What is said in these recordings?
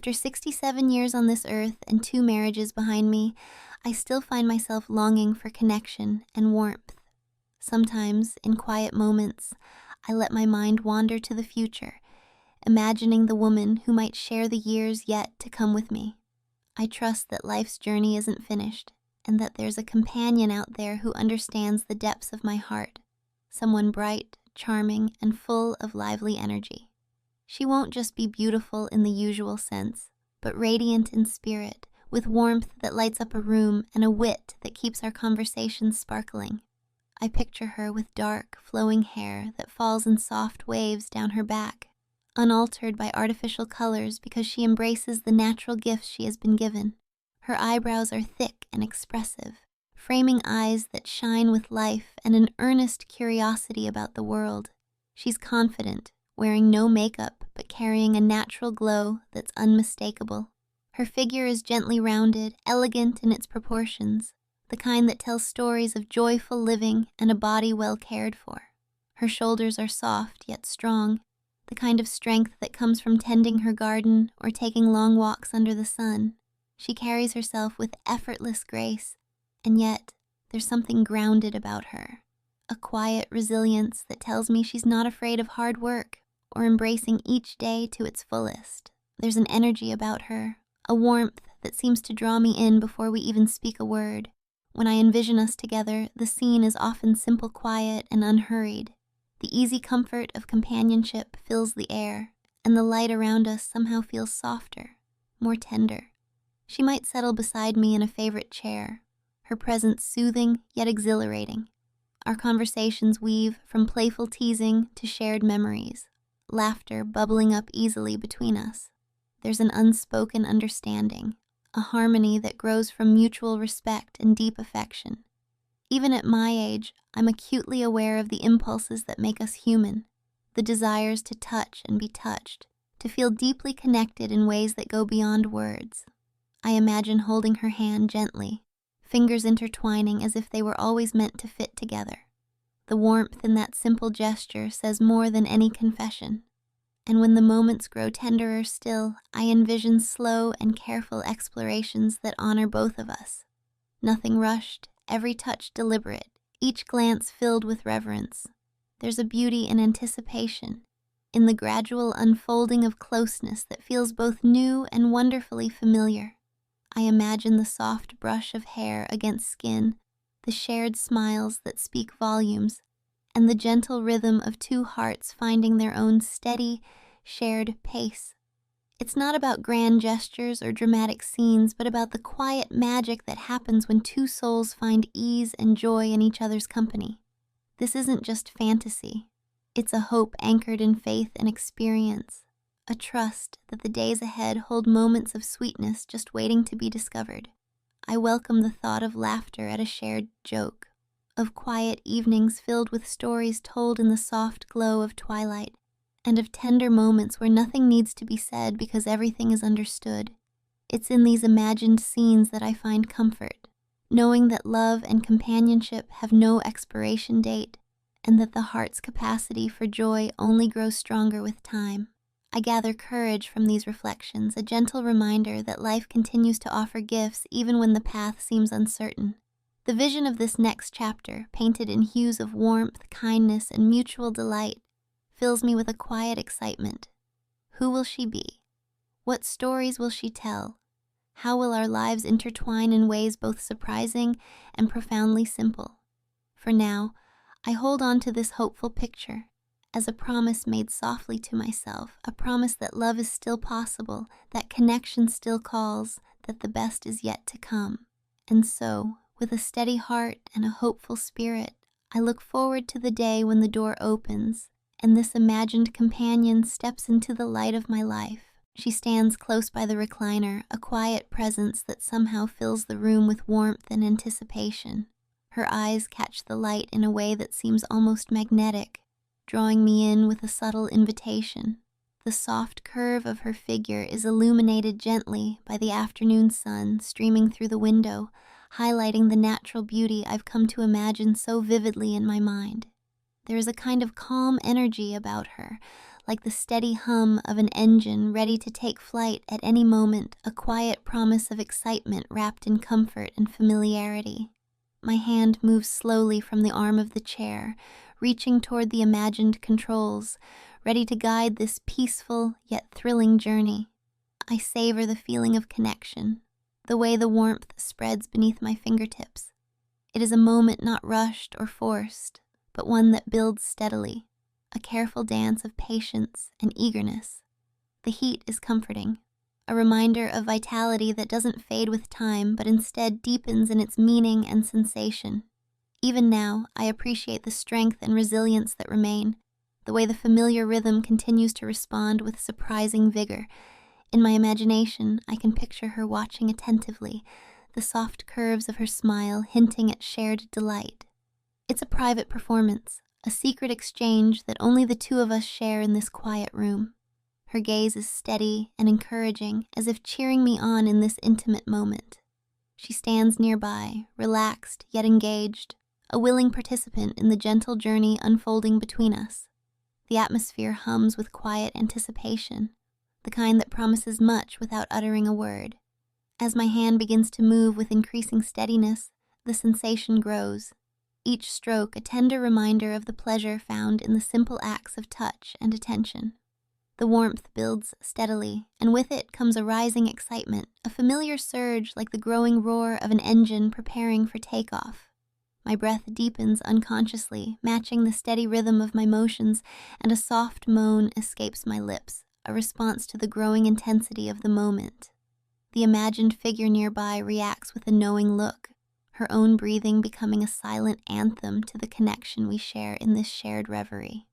After 67 years on this earth and 2 marriages behind me, I still find myself longing for connection and warmth. Sometimes, in quiet moments, I let my mind wander to the future, imagining the woman who might share the years yet to come with me. I trust that life's journey isn't finished, and that there's a companion out there who understands the depths of my heart, someone bright, charming, and full of lively energy. She won't just be beautiful in the usual sense, but radiant in spirit, with warmth that lights up a room and a wit that keeps our conversations sparkling. I picture her with dark, flowing hair that falls in soft waves down her back, unaltered by artificial colors because she embraces the natural gifts she has been given. Her eyebrows are thick and expressive, framing eyes that shine with life and an earnest curiosity about the world. She's confident, wearing no makeup but carrying a natural glow that's unmistakable. Her figure is gently rounded, elegant in its proportions, the kind that tells stories of joyful living and a body well cared for. Her shoulders are soft yet strong, the kind of strength that comes from tending her garden or taking long walks under the sun. She carries herself with effortless grace, and yet there's something grounded about her, a quiet resilience that tells me she's not afraid of hard work or embracing each day to its fullest. There's an energy about her, a warmth that seems to draw me in before we even speak a word. When I envision us together, the scene is often simple quiet and unhurried. The easy comfort of companionship fills the air, and the light around us somehow feels softer, more tender. She might settle beside me in a favorite chair, her presence soothing yet exhilarating. Our conversations weave from playful teasing to shared memories, laughter bubbling up easily between us. There's an unspoken understanding, a harmony that grows from mutual respect and deep affection. Even at my age, I'm acutely aware of the impulses that make us human, the desires to touch and be touched, to feel deeply connected in ways that go beyond words. I imagine holding her hand gently, fingers intertwining as if they were always meant to fit together. The warmth in that simple gesture says more than any confession. And when the moments grow tenderer still, I envision slow and careful explorations that honor both of us. Nothing rushed, every touch deliberate, each glance filled with reverence. There's a beauty in anticipation, in the gradual unfolding of closeness that feels both new and wonderfully familiar. I imagine the soft brush of hair against skin, the shared smiles that speak volumes, and the gentle rhythm of two hearts finding their own steady, shared pace. It's not about grand gestures or dramatic scenes, but about the quiet magic that happens when two souls find ease and joy in each other's company. This isn't just fantasy. It's a hope anchored in faith and experience, a trust that the days ahead hold moments of sweetness just waiting to be discovered. I welcome the thought of laughter at a shared joke, of quiet evenings filled with stories told in the soft glow of twilight, and of tender moments where nothing needs to be said because everything is understood. It's in these imagined scenes that I find comfort, knowing that love and companionship have no expiration date, and that the heart's capacity for joy only grows stronger with time. I gather courage from these reflections, a gentle reminder that life continues to offer gifts even when the path seems uncertain. The vision of this next chapter, painted in hues of warmth, kindness, and mutual delight, fills me with a quiet excitement. Who will she be? What stories will she tell? How will our lives intertwine in ways both surprising and profoundly simple? For now, I hold on to this hopeful picture as a promise made softly to myself, a promise that love is still possible, that connection still calls, that the best is yet to come. And so, with a steady heart and a hopeful spirit, I look forward to the day when the door opens and this imagined companion steps into the light of my life. She stands close by the recliner, a quiet presence that somehow fills the room with warmth and anticipation. Her eyes catch the light in a way that seems almost magnetic, drawing me in with a subtle invitation. The soft curve of her figure is illuminated gently by the afternoon sun streaming through the window, highlighting the natural beauty I've come to imagine so vividly in my mind. There is a kind of calm energy about her, like the steady hum of an engine ready to take flight at any moment, a quiet promise of excitement wrapped in comfort and familiarity. My hand moves slowly from the arm of the chair, reaching toward the imagined controls, ready to guide this peaceful yet thrilling journey. I savor the feeling of connection, the way the warmth spreads beneath my fingertips. It is a moment not rushed or forced, but one that builds steadily, a careful dance of patience and eagerness. The heat is comforting, a reminder of vitality that doesn't fade with time, but instead deepens in its meaning and sensation. Even now, I appreciate the strength and resilience that remain, the way the familiar rhythm continues to respond with surprising vigor. In my imagination, I can picture her watching attentively, the soft curves of her smile hinting at shared delight. It's a private performance, a secret exchange that only the two of us share in this quiet room. Her gaze is steady and encouraging, as if cheering me on in this intimate moment. She stands nearby, relaxed yet engaged, a willing participant in the gentle journey unfolding between us. The atmosphere hums with quiet anticipation, the kind that promises much without uttering a word. As my hand begins to move with increasing steadiness, the sensation grows, each stroke a tender reminder of the pleasure found in the simple acts of touch and attention. The warmth builds steadily, and with it comes a rising excitement, a familiar surge like the growing roar of an engine preparing for takeoff. My breath deepens unconsciously, matching the steady rhythm of my motions, and a soft moan escapes my lips, a response to the growing intensity of the moment. The imagined figure nearby reacts with a knowing look, her own breathing becoming a silent anthem to the connection we share in this shared reverie.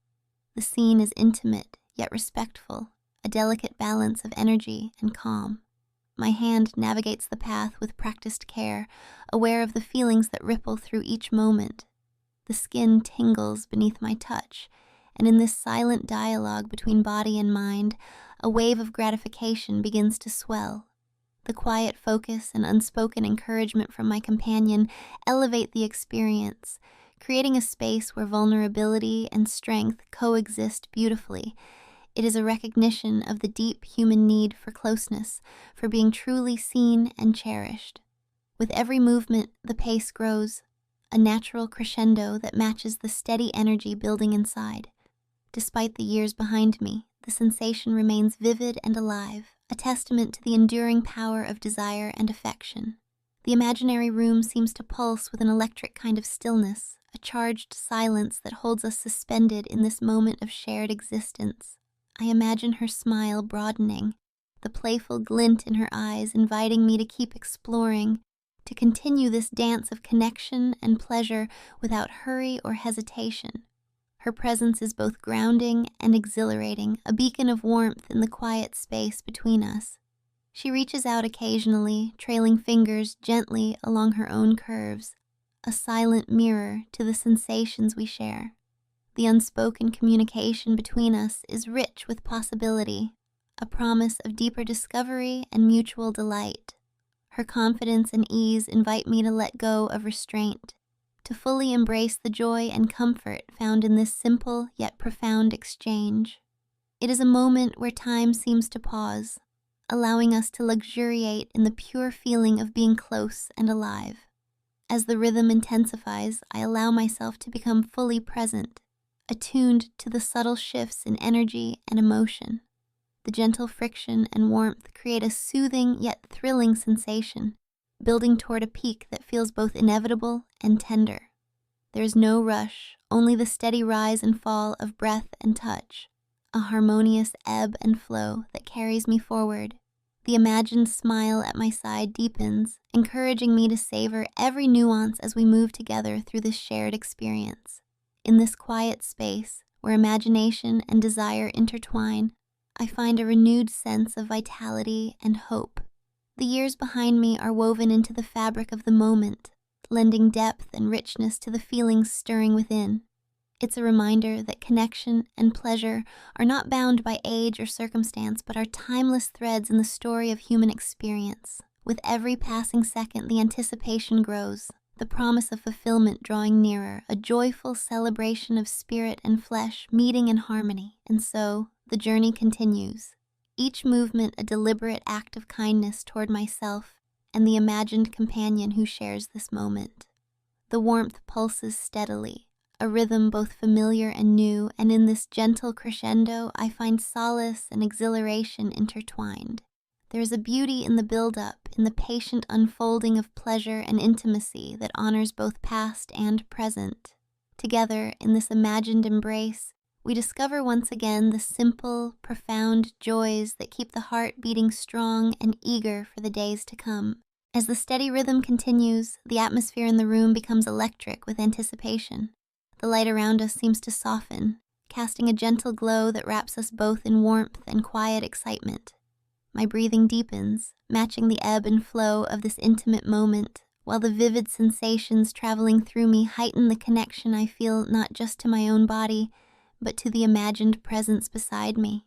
The scene is intimate, yet respectful, a delicate balance of energy and calm. My hand navigates the path with practiced care, aware of the feelings that ripple through each moment. The skin tingles beneath my touch, and in this silent dialogue between body and mind, a wave of gratification begins to swell. The quiet focus and unspoken encouragement from my companion elevate the experience, creating a space where vulnerability and strength coexist beautifully. It is a recognition of the deep human need for closeness, for being truly seen and cherished. With every movement, the pace grows, a natural crescendo that matches the steady energy building inside. Despite the years behind me, the sensation remains vivid and alive, a testament to the enduring power of desire and affection. The imaginary room seems to pulse with an electric kind of stillness, a charged silence that holds us suspended in this moment of shared existence. I imagine her smile broadening, the playful glint in her eyes inviting me to keep exploring, to continue this dance of connection and pleasure without hurry or hesitation. Her presence is both grounding and exhilarating, a beacon of warmth in the quiet space between us. She reaches out occasionally, trailing fingers gently along her own curves, a silent mirror to the sensations we share. The unspoken communication between us is rich with possibility, a promise of deeper discovery and mutual delight. Her confidence and ease invite me to let go of restraint, to fully embrace the joy and comfort found in this simple yet profound exchange. It is a moment where time seems to pause, allowing us to luxuriate in the pure feeling of being close and alive. As the rhythm intensifies, I allow myself to become fully present, attuned to the subtle shifts in energy and emotion. The gentle friction and warmth create a soothing yet thrilling sensation, building toward a peak that feels both inevitable and tender. There is no rush, only the steady rise and fall of breath and touch, a harmonious ebb and flow that carries me forward. The imagined smile at my side deepens, encouraging me to savor every nuance as we move together through this shared experience. In this quiet space, where imagination and desire intertwine, I find a renewed sense of vitality and hope. The years behind me are woven into the fabric of the moment, lending depth and richness to the feelings stirring within. It's a reminder that connection and pleasure are not bound by age or circumstance, but are timeless threads in the story of human experience. With every passing second, the anticipation grows, the promise of fulfillment drawing nearer, a joyful celebration of spirit and flesh meeting in harmony. And so, the journey continues, each movement a deliberate act of kindness toward myself and the imagined companion who shares this moment. The warmth pulses steadily, a rhythm both familiar and new, and in this gentle crescendo I find solace and exhilaration intertwined. There is a beauty in the build-up, in the patient unfolding of pleasure and intimacy that honors both past and present. Together, in this imagined embrace, we discover once again the simple, profound joys that keep the heart beating strong and eager for the days to come. As the steady rhythm continues, the atmosphere in the room becomes electric with anticipation. The light around us seems to soften, casting a gentle glow that wraps us both in warmth and quiet excitement. My breathing deepens, matching the ebb and flow of this intimate moment, while the vivid sensations traveling through me heighten the connection I feel not just to my own body, but to the imagined presence beside me.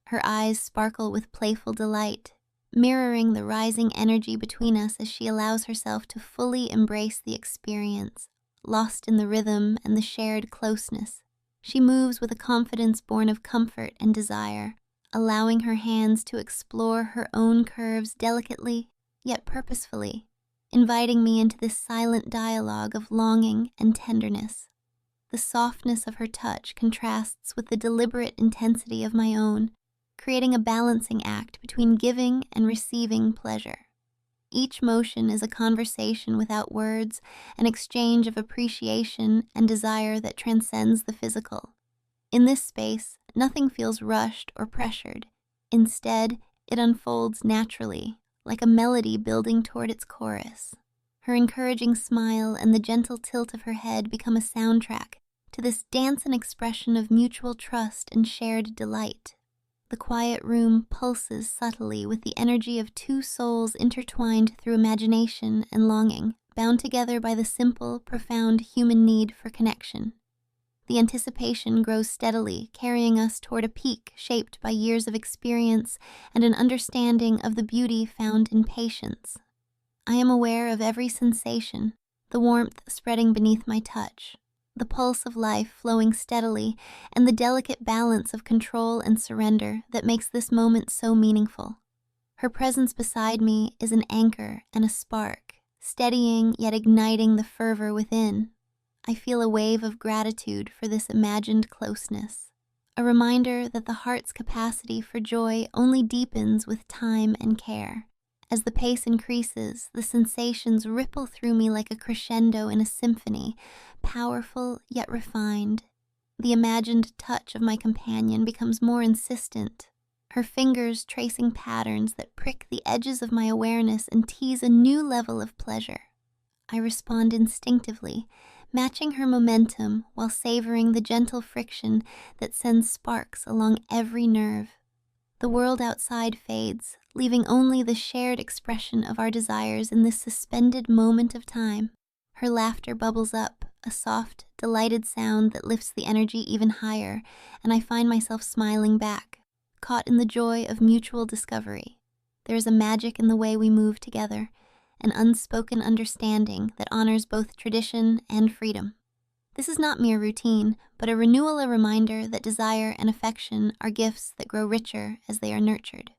Her eyes sparkle with playful delight, mirroring the rising energy between us as she allows herself to fully embrace the experience, lost in the rhythm and the shared closeness. She moves with a confidence born of comfort and desire, allowing her hands to explore her own curves delicately, yet purposefully, inviting me into this silent dialogue of longing and tenderness. The softness of her touch contrasts with the deliberate intensity of my own, creating a balancing act between giving and receiving pleasure. Each motion is a conversation without words, an exchange of appreciation and desire that transcends the physical. In this space, nothing feels rushed or pressured. Instead, it unfolds naturally, like a melody building toward its chorus. Her encouraging smile and the gentle tilt of her head become a soundtrack to this dance and expression of mutual trust and shared delight. The quiet room pulses subtly with the energy of two souls intertwined through imagination and longing, bound together by the simple, profound human need for connection. The anticipation grows steadily, carrying us toward a peak shaped by years of experience and an understanding of the beauty found in patience. I am aware of every sensation, the warmth spreading beneath my touch, the pulse of life flowing steadily, and the delicate balance of control and surrender that makes this moment so meaningful. Her presence beside me is an anchor and a spark, steadying yet igniting the fervor within. I feel a wave of gratitude for this imagined closeness, a reminder that the heart's capacity for joy only deepens with time and care. As the pace increases, the sensations ripple through me like a crescendo in a symphony, powerful yet refined. The imagined touch of my companion becomes more insistent, her fingers tracing patterns that prick the edges of my awareness and tease a new level of pleasure. I respond instinctively, matching her momentum while savoring the gentle friction that sends sparks along every nerve. The world outside fades, leaving only the shared expression of our desires in this suspended moment of time. Her laughter bubbles up, a soft, delighted sound that lifts the energy even higher, and I find myself smiling back, caught in the joy of mutual discovery. There is a magic in the way we move together, an unspoken understanding that honors both tradition and freedom. This is not mere routine, but a renewal, a reminder that desire and affection are gifts that grow richer as they are nurtured.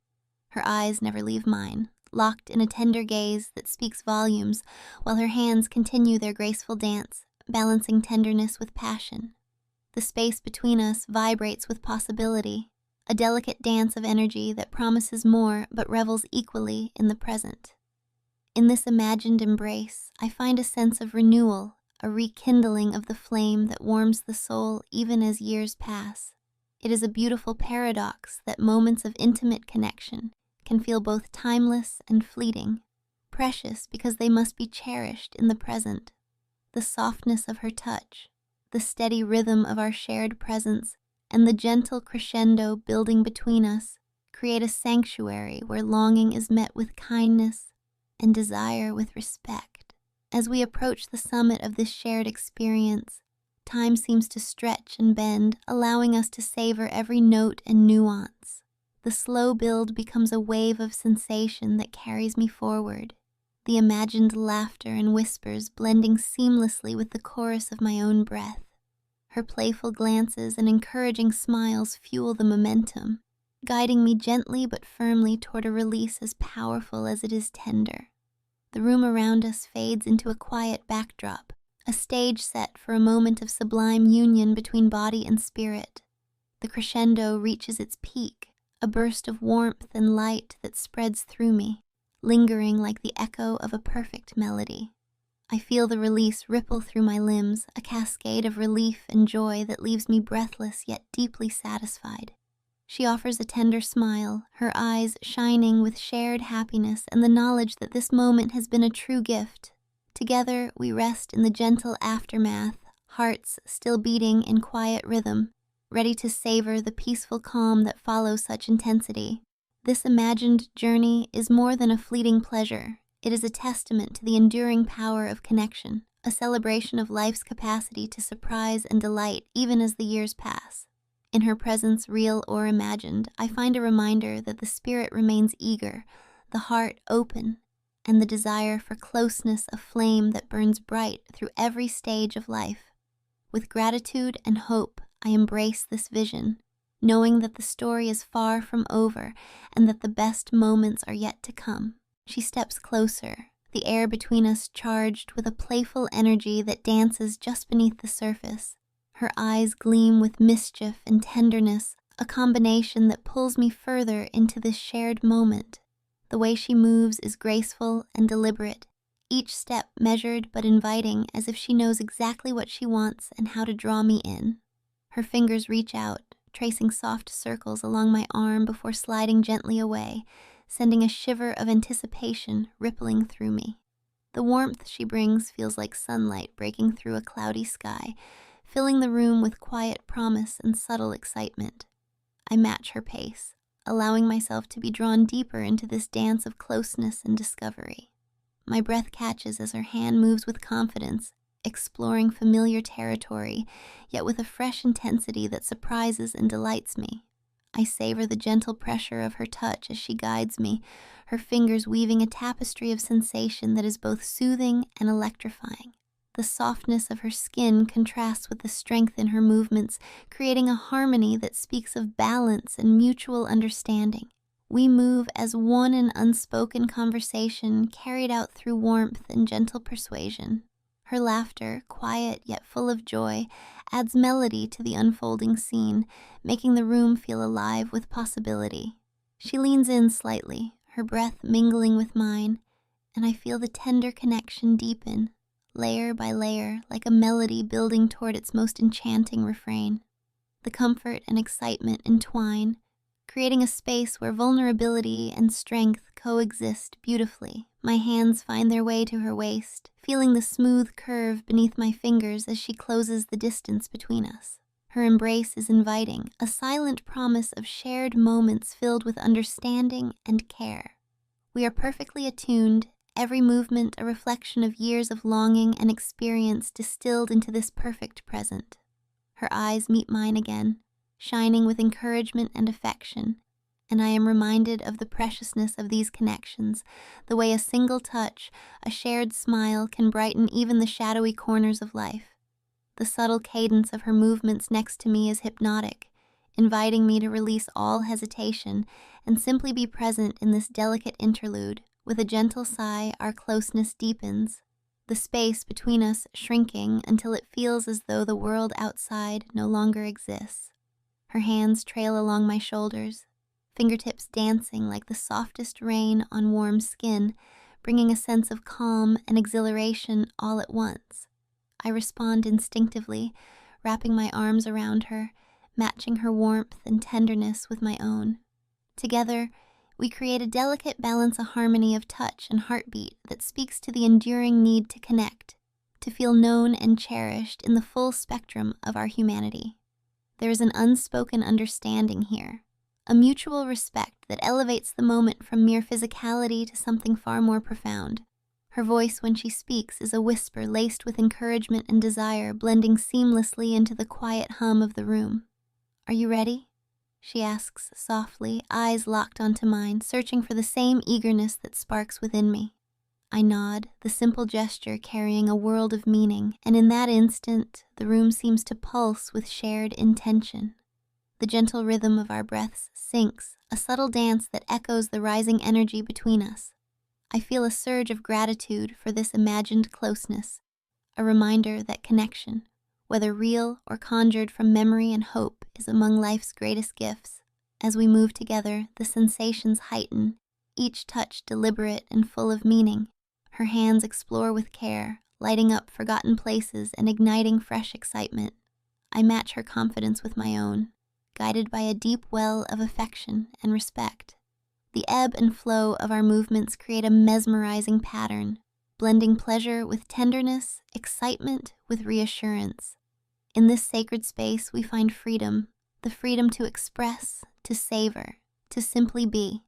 Her eyes never leave mine, locked in a tender gaze that speaks volumes, while her hands continue their graceful dance, balancing tenderness with passion. The space between us vibrates with possibility, a delicate dance of energy that promises more but revels equally in the present. In this imagined embrace, I find a sense of renewal, a rekindling of the flame that warms the soul even as years pass. It is a beautiful paradox that moments of intimate connection can feel both timeless and fleeting, precious because they must be cherished in the present. The softness of her touch, the steady rhythm of our shared presence, and the gentle crescendo building between us create a sanctuary where longing is met with kindness and desire with respect. As we approach the summit of this shared experience, time seems to stretch and bend, allowing us to savor every note and nuance. The slow build becomes a wave of sensation that carries me forward, the imagined laughter and whispers blending seamlessly with the chorus of my own breath. Her playful glances and encouraging smiles fuel the momentum, guiding me gently but firmly toward a release as powerful as it is tender. The room around us fades into a quiet backdrop, a stage set for a moment of sublime union between body and spirit. The crescendo reaches its peak, a burst of warmth and light that spreads through me, lingering like the echo of a perfect melody. I feel the release ripple through my limbs, a cascade of relief and joy that leaves me breathless yet deeply satisfied. She offers a tender smile, her eyes shining with shared happiness and the knowledge that this moment has been a true gift. Together, we rest in the gentle aftermath, hearts still beating in quiet rhythm, ready to savor the peaceful calm that follows such intensity. This imagined journey is more than a fleeting pleasure. It is a testament to the enduring power of connection, a celebration of life's capacity to surprise and delight even as the years pass. In her presence, real or imagined, I find a reminder that the spirit remains eager, the heart open, and the desire for closeness a flame that burns bright through every stage of life. With gratitude and hope, I embrace this vision, knowing that the story is far from over and that the best moments are yet to come. She steps closer, the air between us charged with a playful energy that dances just beneath the surface. Her eyes gleam with mischief and tenderness, a combination that pulls me further into this shared moment. The way she moves is graceful and deliberate, each step measured but inviting, as if she knows exactly what she wants and how to draw me in. Her fingers reach out, tracing soft circles along my arm before sliding gently away, sending a shiver of anticipation rippling through me. The warmth she brings feels like sunlight breaking through a cloudy sky, filling the room with quiet promise and subtle excitement. I match her pace, allowing myself to be drawn deeper into this dance of closeness and discovery. My breath catches as her hand moves with confidence, exploring familiar territory, yet with a fresh intensity that surprises and delights me. I savor the gentle pressure of her touch as she guides me, her fingers weaving a tapestry of sensation that is both soothing and electrifying. The softness of her skin contrasts with the strength in her movements, creating a harmony that speaks of balance and mutual understanding. We move as one in unspoken conversation carried out through warmth and gentle persuasion. Her laughter, quiet yet full of joy, adds melody to the unfolding scene, making the room feel alive with possibility. She leans in slightly, her breath mingling with mine, and I feel the tender connection deepen, layer by layer, like a melody building toward its most enchanting refrain. The comfort and excitement entwine, creating a space where vulnerability and strength coexist beautifully. My hands find their way to her waist, feeling the smooth curve beneath my fingers as she closes the distance between us. Her embrace is inviting, a silent promise of shared moments filled with understanding and care. We are perfectly attuned, every movement a reflection of years of longing and experience distilled into this perfect present. Her eyes meet mine again, shining with encouragement and affection, and I am reminded of the preciousness of these connections, the way a single touch, a shared smile can brighten even the shadowy corners of life. The subtle cadence of her movements next to me is hypnotic, inviting me to release all hesitation and simply be present in this delicate interlude. With a gentle sigh, our closeness deepens, the space between us shrinking until it feels as though the world outside no longer exists. Her hands trail along my shoulders, fingertips dancing like the softest rain on warm skin, bringing a sense of calm and exhilaration all at once. I respond instinctively, wrapping my arms around her, matching her warmth and tenderness with my own. Together, we create a delicate balance, a harmony of touch and heartbeat that speaks to the enduring need to connect, to feel known and cherished in the full spectrum of our humanity. There is an unspoken understanding here, a mutual respect that elevates the moment from mere physicality to something far more profound. Her voice when she speaks is a whisper laced with encouragement and desire, blending seamlessly into the quiet hum of the room. "Are you ready?" she asks softly, eyes locked onto mine, searching for the same eagerness that sparks within me. I nod, the simple gesture carrying a world of meaning, and in that instant, the room seems to pulse with shared intention. The gentle rhythm of our breaths syncs, a subtle dance that echoes the rising energy between us. I feel a surge of gratitude for this imagined closeness, a reminder that connection, whether real or conjured from memory and hope, is among life's greatest gifts. As we move together, the sensations heighten, each touch deliberate and full of meaning. Her hands explore with care, lighting up forgotten places and igniting fresh excitement. I match her confidence with my own, guided by a deep well of affection and respect. The ebb and flow of our movements create a mesmerizing pattern, blending pleasure with tenderness, excitement with reassurance. In this sacred space, we find freedom, the freedom to express, to savor, to simply be.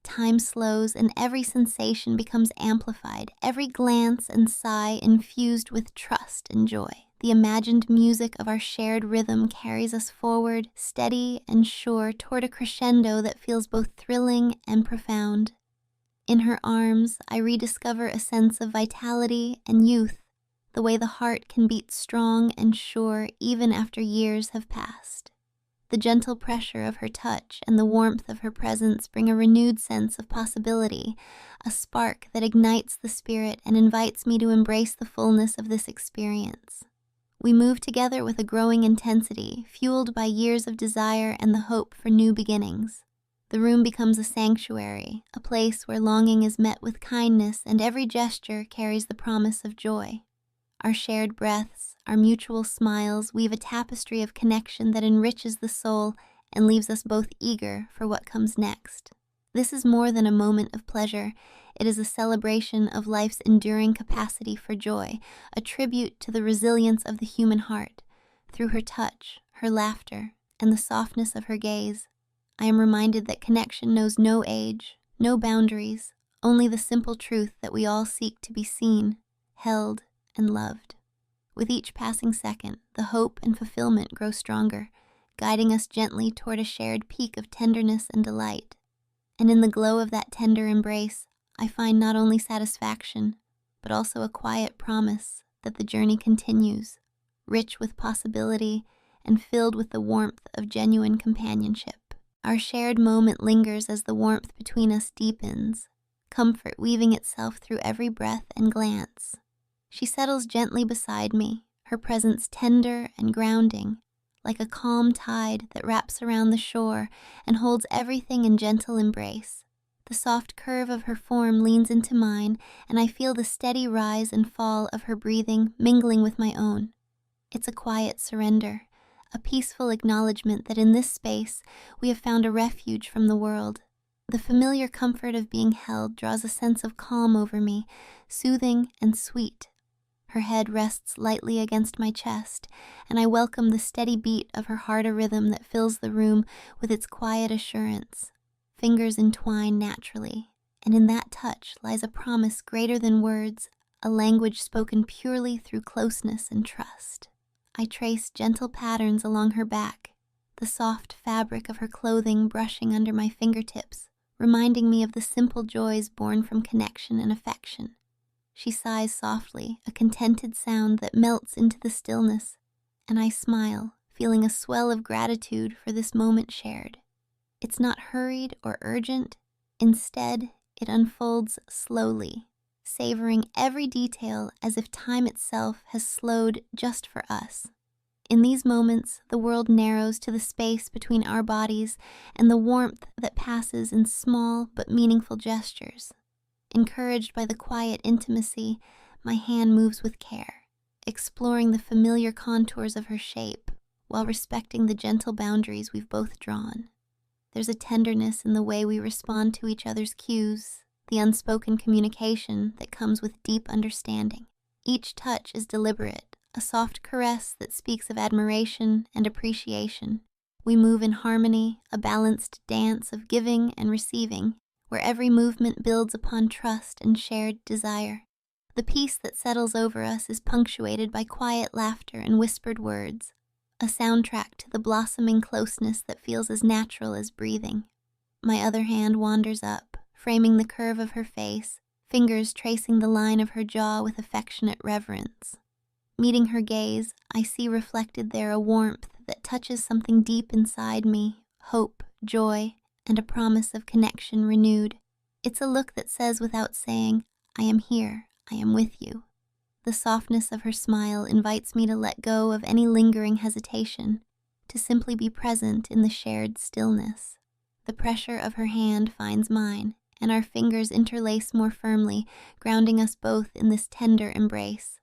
Time slows and every sensation becomes amplified, every glance and sigh infused with trust and joy. The imagined music of our shared rhythm carries us forward, steady and sure, toward a crescendo that feels both thrilling and profound. In her arms, I rediscover a sense of vitality and youth, the way the heart can beat strong and sure even after years have passed. The gentle pressure of her touch and the warmth of her presence bring a renewed sense of possibility, a spark that ignites the spirit and invites me to embrace the fullness of this experience. We move together with a growing intensity, fueled by years of desire and the hope for new beginnings. The room becomes a sanctuary, a place where longing is met with kindness and every gesture carries the promise of joy. Our shared breaths, our mutual smiles weave a tapestry of connection that enriches the soul and leaves us both eager for what comes next. This is more than a moment of pleasure. It is a celebration of life's enduring capacity for joy, a tribute to the resilience of the human heart. Through her touch, her laughter, and the softness of her gaze, I am reminded that connection knows no age, no boundaries, only the simple truth that we all seek to be seen, held, and loved. With each passing second, the hope and fulfillment grow stronger, guiding us gently toward a shared peak of tenderness and delight. And in the glow of that tender embrace, I find not only satisfaction, but also a quiet promise that the journey continues, rich with possibility and filled with the warmth of genuine companionship. Our shared moment lingers as the warmth between us deepens, comfort weaving itself through every breath and glance. She settles gently beside me, her presence tender and grounding, like a calm tide that wraps around the shore and holds everything in gentle embrace. The soft curve of her form leans into mine, and I feel the steady rise and fall of her breathing mingling with my own. It's a quiet surrender, a peaceful acknowledgement that in this space we have found a refuge from the world. The familiar comfort of being held draws a sense of calm over me, soothing and sweet. Her head rests lightly against my chest, and I welcome the steady beat of her heart, a rhythm that fills the room with its quiet assurance. Fingers entwine naturally, and in that touch lies a promise greater than words, a language spoken purely through closeness and trust. I trace gentle patterns along her back, the soft fabric of her clothing brushing under my fingertips, reminding me of the simple joys born from connection and affection. She sighs softly, a contented sound that melts into the stillness, and I smile, feeling a swell of gratitude for this moment shared. It's not hurried or urgent. Instead, it unfolds slowly, savoring every detail as if time itself has slowed just for us. In these moments, the world narrows to the space between our bodies and the warmth that passes in small but meaningful gestures. Encouraged by the quiet intimacy, my hand moves with care, exploring the familiar contours of her shape while respecting the gentle boundaries we've both drawn. There's a tenderness in the way we respond to each other's cues, the unspoken communication that comes with deep understanding. Each touch is deliberate, a soft caress that speaks of admiration and appreciation. We move in harmony, a balanced dance of giving and receiving, where every movement builds upon trust and shared desire. The peace that settles over us is punctuated by quiet laughter and whispered words, a soundtrack to the blossoming closeness that feels as natural as breathing. My other hand wanders up, framing the curve of her face, fingers tracing the line of her jaw with affectionate reverence. Meeting her gaze, I see reflected there a warmth that touches something deep inside me, hope, joy, and a promise of connection renewed. It's a look that says without saying, I am here, I am with you. The softness of her smile invites me to let go of any lingering hesitation, to simply be present in the shared stillness. The pressure of her hand finds mine, and our fingers interlace more firmly, grounding us both in this tender embrace.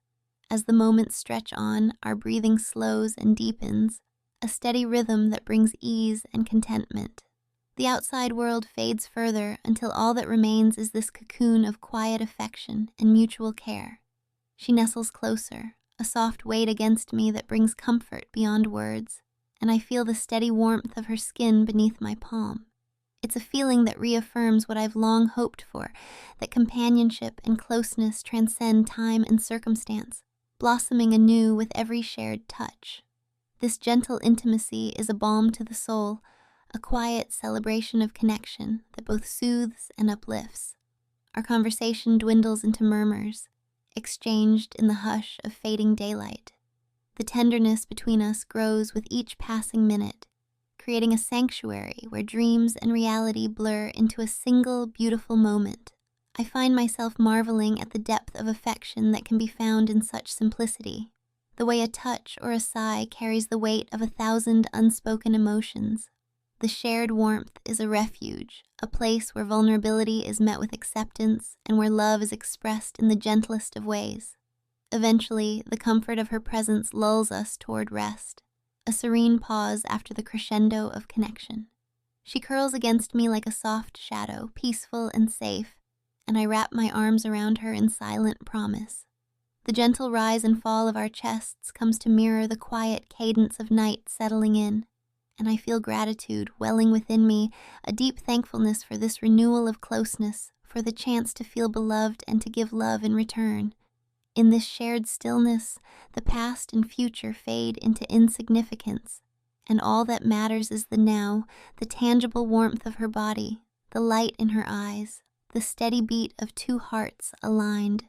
As the moments stretch on, our breathing slows and deepens, a steady rhythm that brings ease and contentment. The outside world fades further until all that remains is this cocoon of quiet affection and mutual care. She nestles closer, a soft weight against me that brings comfort beyond words, and I feel the steady warmth of her skin beneath my palm. It's a feeling that reaffirms what I've long hoped for, that companionship and closeness transcend time and circumstance, blossoming anew with every shared touch. This gentle intimacy is a balm to the soul, a quiet celebration of connection that both soothes and uplifts. Our conversation dwindles into murmurs, exchanged in the hush of fading daylight. The tenderness between us grows with each passing minute, creating a sanctuary where dreams and reality blur into a single beautiful moment. I find myself marveling at the depth of affection that can be found in such simplicity, the way a touch or a sigh carries the weight of 1,000 unspoken emotions. The shared warmth is a refuge, a place where vulnerability is met with acceptance and where love is expressed in the gentlest of ways. Eventually, the comfort of her presence lulls us toward rest, a serene pause after the crescendo of connection. She curls against me like a soft shadow, peaceful and safe, and I wrap my arms around her in silent promise. The gentle rise and fall of our chests comes to mirror the quiet cadence of night settling in, and I feel gratitude welling within me, a deep thankfulness for this renewal of closeness, for the chance to feel beloved and to give love in return. In this shared stillness, the past and future fade into insignificance, and all that matters is the now, the tangible warmth of her body, the light in her eyes, the steady beat of two hearts aligned.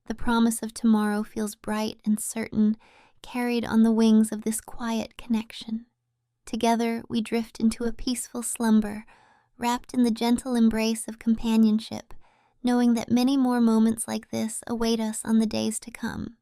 The promise of tomorrow feels bright and certain, carried on the wings of this quiet connection. Together we drift into a peaceful slumber, wrapped in the gentle embrace of companionship, knowing that many more moments like this await us on the days to come.